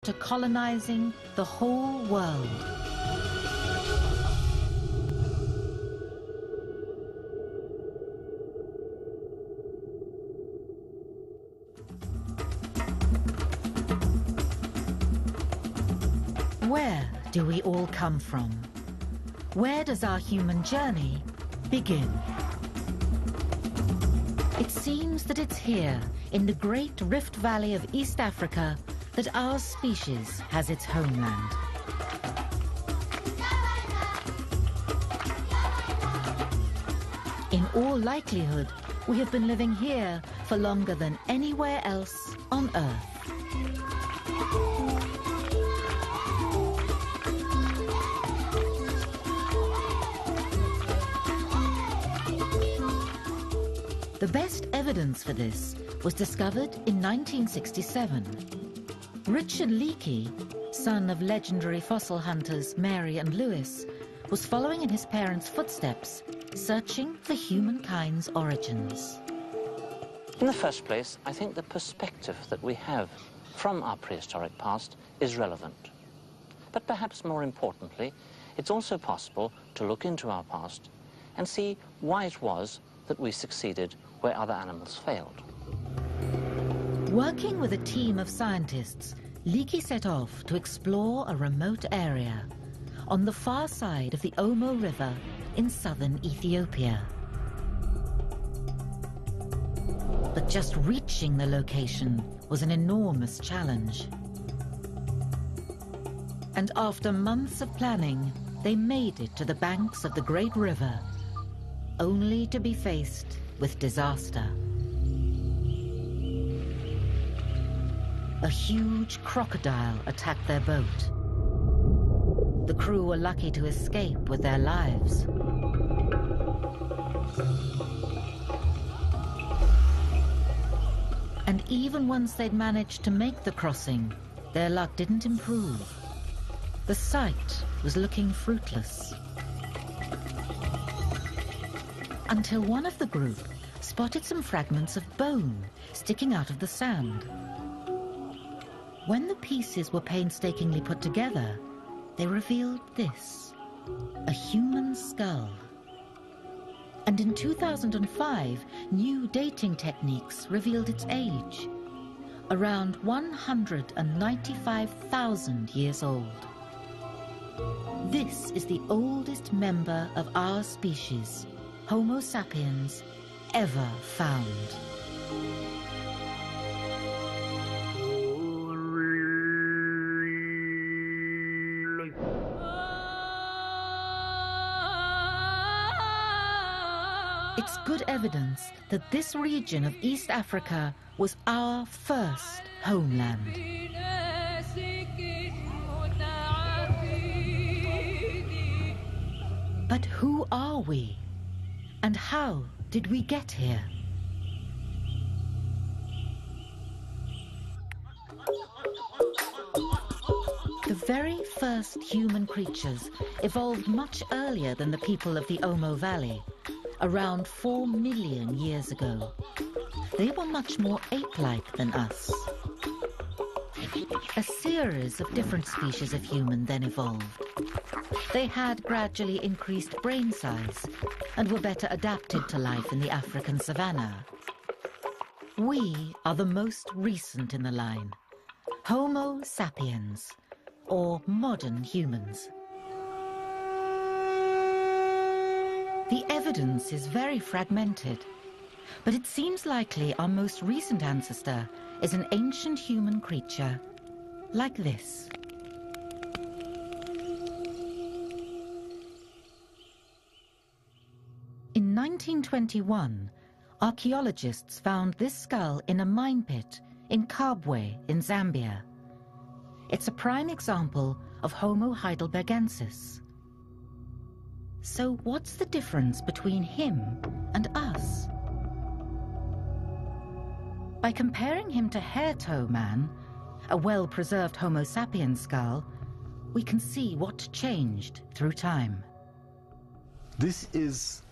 to colonizing the whole world. Where do we all come from? Where does our human journey begin? It seems that it's here, in the great Rift Valley of East Africa, that our species has its homeland. In all likelihood, we have been living here for longer than anywhere else on Earth. The best evidence for this was discovered in 1967. Richard Leakey, son of legendary fossil hunters Mary and Lewis, was following in his parents' footsteps, searching for humankind's origins. In the first place, I think the perspective that we have from our prehistoric past is relevant. But perhaps more importantly, it's also possible to look into our past and see why it was that we succeeded where other animals failed. Working with a team of scientists, Leakey set off to explore a remote area on the far side of the Omo River in southern Ethiopia. But just reaching the location was an enormous challenge. And after months of planning, they made it to the banks of the great river, only to be faced with disaster. A huge crocodile attacked their boat. The crew were lucky to escape with their lives. And even once they'd managed to make the crossing, their luck didn't improve. The sight was looking fruitless. Until one of the group spotted some fragments of bone sticking out of the sand. When the pieces were painstakingly put together, they revealed this: a human skull. And in 2005, new dating techniques revealed its age, around 195,000 years old. This is the oldest member of our species, Homo sapiens, ever found. It's good evidence that this region of East Africa was our first homeland. But who are we? And how did we get here? The very first human creatures evolved much earlier than the people of the Omo Valley, around 4 million years ago. They were much more ape-like than us. A series of different species of human then evolved. They had gradually increased brain size and were better adapted to life in the African savanna. We are the most recent in the line, Homo sapiens, or modern humans. The evidence is very fragmented, but it seems likely our most recent ancestor is an ancient human creature like this. In 1921, archaeologists found this skull in a mine pit in Kabwe in Zambia. It's a prime example of Homo heidelbergensis. So what's the difference between him and us? By comparing him to hair-toe man, a well-preserved Homo sapiens skull, we can see what changed through time. This is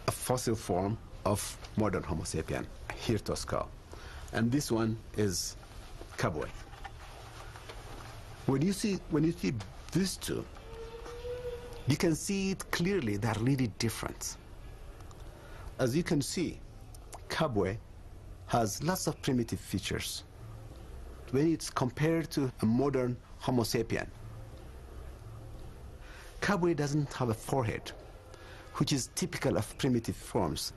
a fossil form of modern Homo sapien, a hair-toe skull. And this one is Kabwe. when you see these two, you can see it clearly. They're really different. As you can see, Kabwe has lots of primitive features when it's compared to a modern Homo sapien. Kabwe doesn't have a forehead, which is typical of primitive forms.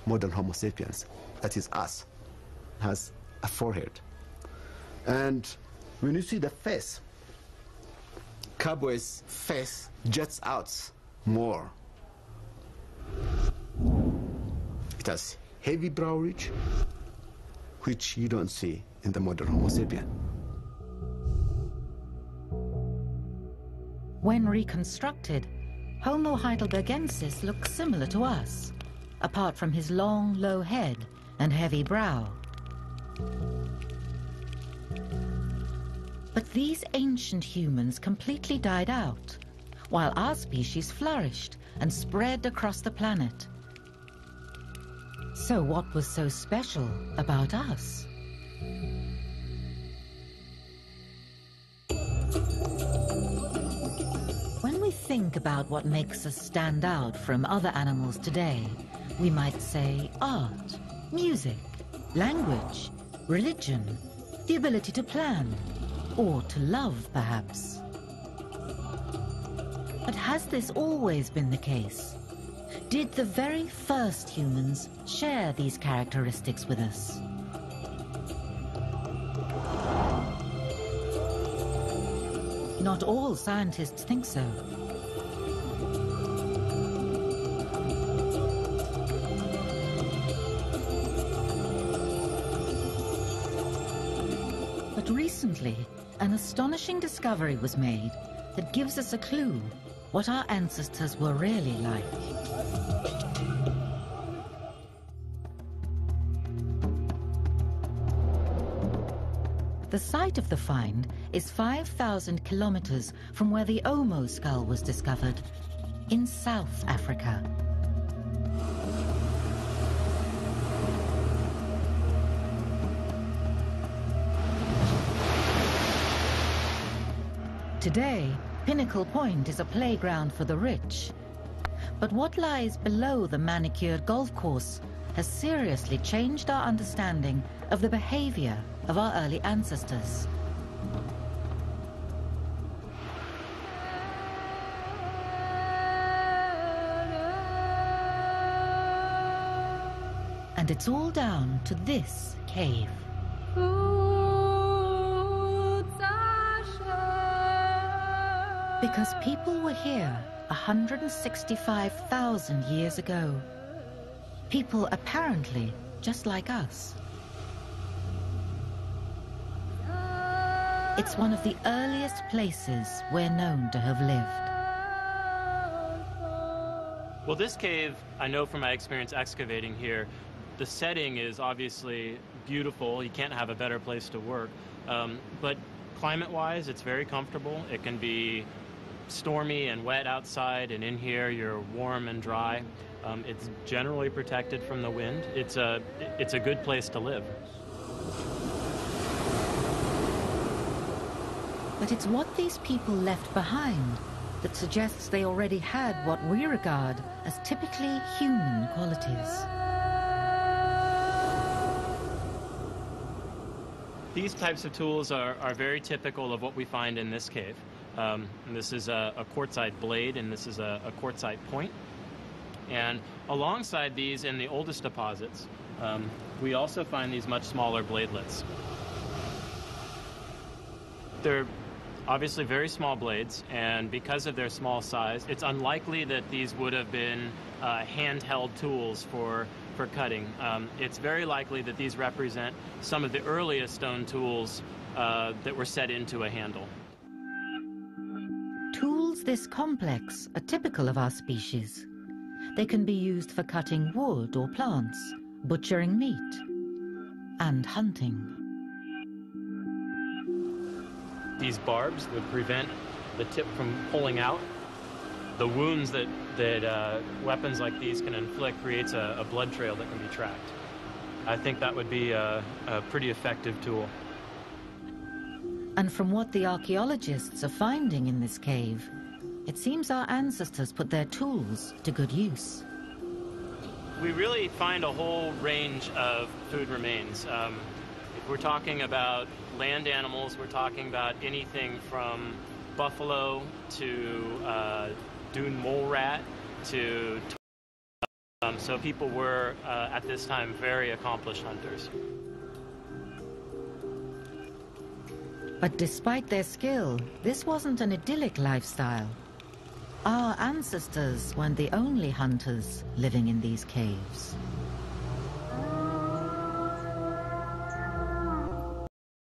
Modern Homo sapiens, that is us, has a forehead. And when you see the face, Kabwe's face juts out more. It has heavy brow ridge, which you don't see in the modern Homo sapien. When reconstructed, Homo heidelbergensis looks similar to us, apart from his long, low head and heavy brow. But these ancient humans completely died out, while our species flourished and spread across the planet. So what was so special about us? When we think about what makes us stand out from other animals today, we might say art, music, language, religion, the ability to plan, or to love, perhaps. But has this always been the case? Did the very first humans share these characteristics with us? Not all scientists think so. But recently, an astonishing discovery was made that gives us a clue what our ancestors were really like. The site of the find is 5,000 kilometers from where the Omo skull was discovered, in South Africa. Today, Pinnacle Point is a playground for the rich. But what lies below the manicured golf course has seriously changed our understanding of the behavior of our early ancestors. And it's all down to this cave. Because people were here 165,000 years ago. People apparently just like us. It's one of the earliest places we're known to have lived. Well, this cave, I know from my experience excavating here, the setting is obviously beautiful. You can't have a better place to work. But climate-wise, it's very comfortable. It can be stormy and wet outside, and in here you're warm and dry. It's generally protected from the wind. It's a good place to live. But it's what these people left behind that suggests they already had what we regard as typically human qualities. These types of tools are very typical of what we find in this cave. And this is a quartzite blade, and this is a quartzite point. And alongside these, in the oldest deposits, we also find these much smaller bladelets. They're obviously very small blades, and because of their small size, it's unlikely that these would have been handheld tools for cutting. It's very likely that these represent some of the earliest stone tools that were set into a handle. Tools this complex are typical of our species. They can be used for cutting wood or plants, butchering meat, and hunting. These barbs would prevent the tip from pulling out. The wounds that weapons like these can inflict creates a blood trail that can be tracked. I think that would be a pretty effective tool. And from what the archaeologists are finding in this cave, it seems our ancestors put their tools to good use. We really find a whole range of food remains. If we're talking about land animals, we're talking about anything from buffalo to dune mole rat to so people were at this time very accomplished hunters. But despite their skill, this wasn't an idyllic lifestyle. Our ancestors weren't the only hunters living in these caves.